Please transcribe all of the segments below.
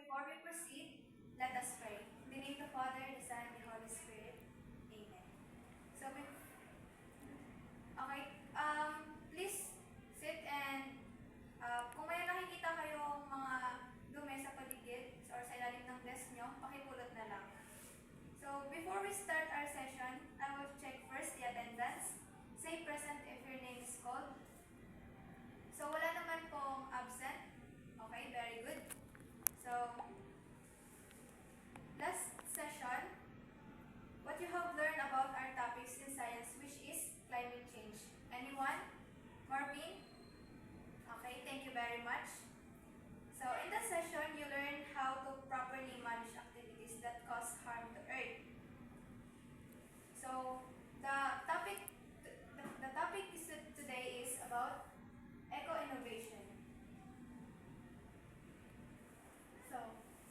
before we proceed, let us pray. In the name of the Father, the Son, and the Holy Spirit. Amen. So, okay, please sit and kung may nakikita kayong mga dumi sa paligid or sa ilalim ng desk nyo, pakipulot na lang. So, before we start our session, I will check first the attendance. Say present if your name is called. So, wala naman pong absent. Okay, very good. So, last session, what you have learned about our topics in science, which is climate change. Anyone? Marvin? Okay, thank you very much. So, in this session, you learn how to properly manage activities that cause harm to Earth. So, the topic today is about eco-innovation. So,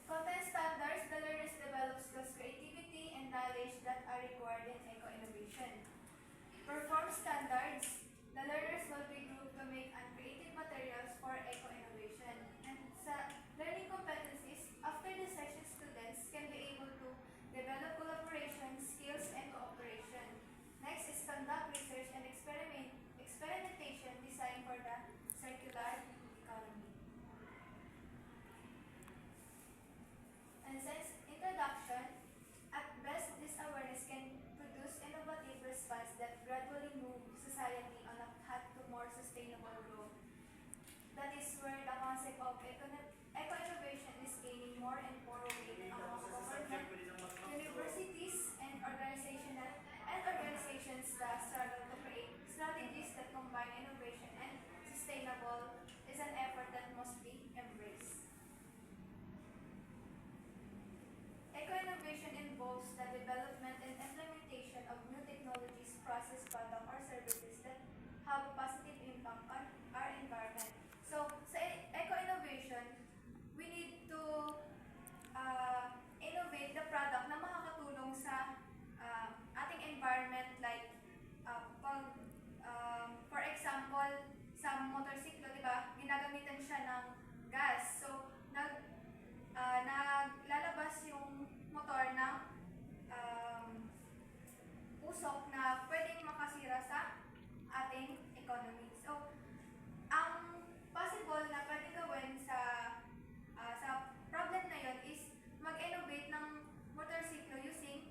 content standards, the learners develop skills, creativity, and knowledge that are required in eco-innovation. Perform standards, the learners will be grouped to make creative materials for eco-innovation. And sa learning competencies, after the session, students can be able to develop collaboration, skills, and cooperation. Next is conduct research and experimentation designed for the circular economy. And since introduction, at best, this awareness can produce innovative response that gradually move society on a path to more sustainable growth. That is where the concept of eco-innovation is gaining more and more weight among government, universities, and organizations that struggle to create strategies that combine innovation and sustainable is an effort that must be embraced. Eco-innovation involves the development and implementation of new technologies, process, product, or services that have a positive impact on our environment. So, sa eco-innovation, we need to innovate the product na makakatulong sa ating environment, like for example, sa motorsiklo, di ba, ginagamitan siya ng gas. So, naglalabas yung motor ng usok na pwedeng makasira sa ating economy. So, ang possible na pwede gawin sa problem na yon is mag-innovate ng motorsiklo using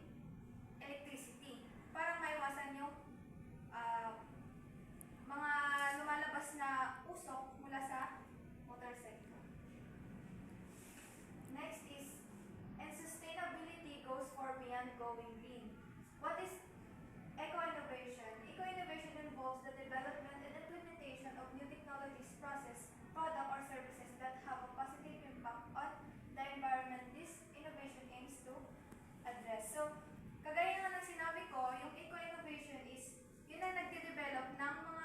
electricity para maiwasan yung mga lumalabas na usok mula sa motorsiklo. Next is, and sustainability goes far beyond going green. What is eco-innovation? Eco-innovation involves the development and implementation of new technologies, process, product, or services that have a positive impact on the environment this innovation aims to address. So, kagaya nga ng sinabi ko, yung eco-innovation is yun ang nagde-develop ng mga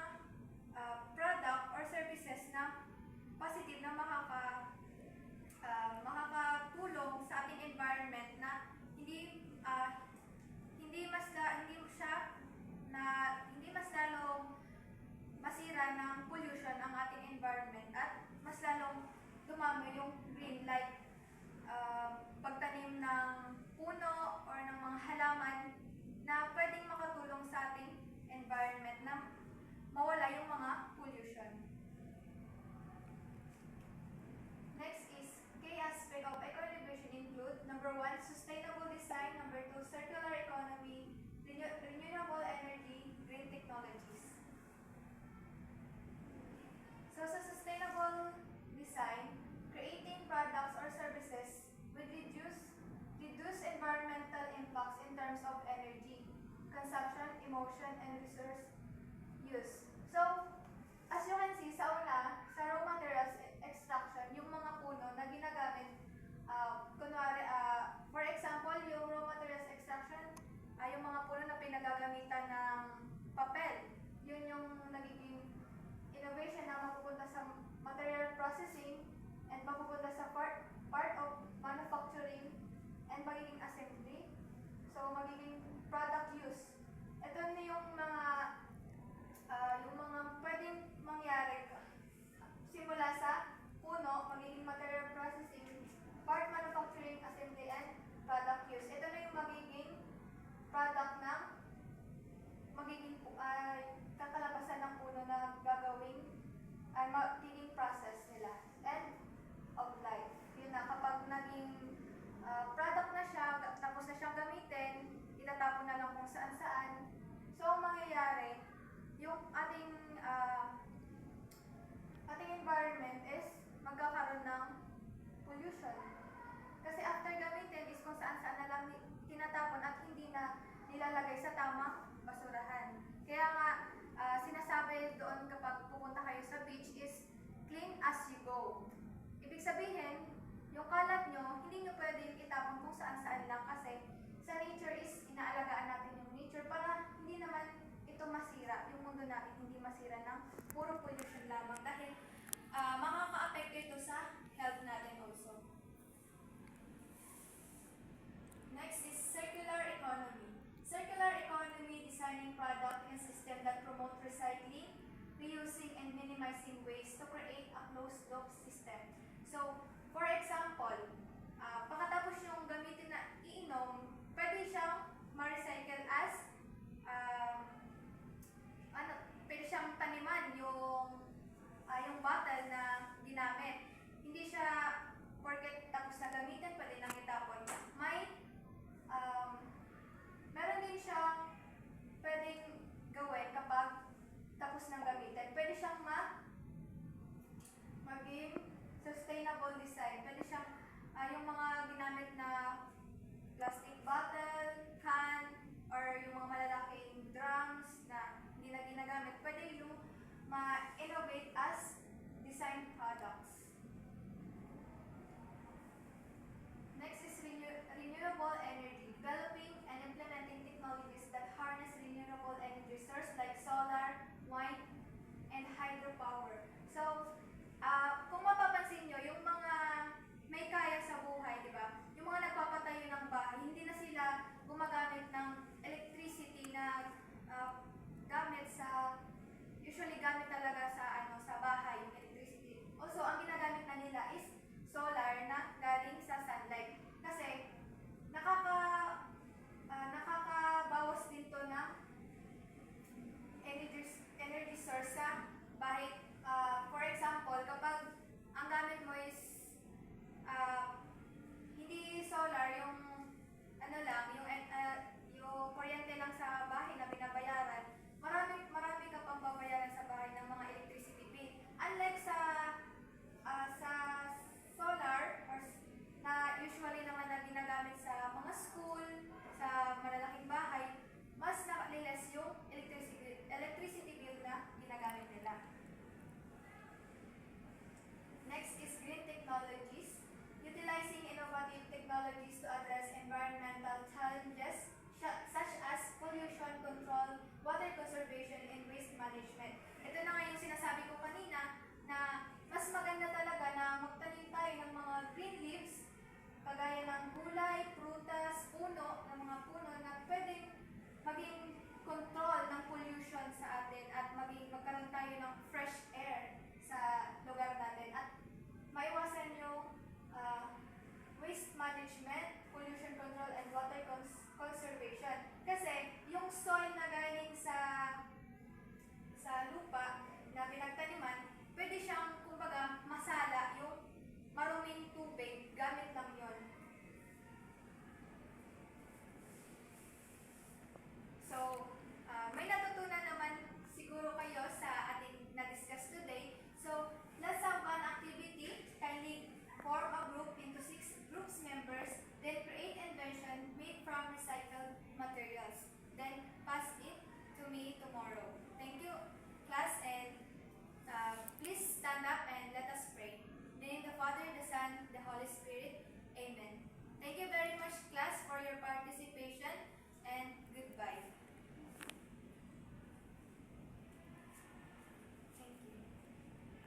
product or services na positive na makakatulong sa ating environment na hindi mas lalong masira ng pollution ang ating environment at mas lalong dumami yung green, like pagtanim ng puno or ng mga halaman na pwedeng makatulong sa ating environment na mawala yung mga pollution. Next is, key aspect of eco-innovation include, number 1, sustainable design, number 2, circular economy, renewable energy, green technologies. So, sa sustainable design, creating products or services with reduce environmental impacts in terms of energy, consumption, emotion, and resource use. So, as you can see, sa una, sa raw materials extraction, yung mga puno na ginagamit, for example, yung raw materials extraction, yung mga puno na pinagagamitan ng papel, yun yung nagiging innovation na mapupunta sa material processing and mapupunta sa part of manufacturing and magiging assembly. So, magiging product use. Ito na yung mga expressing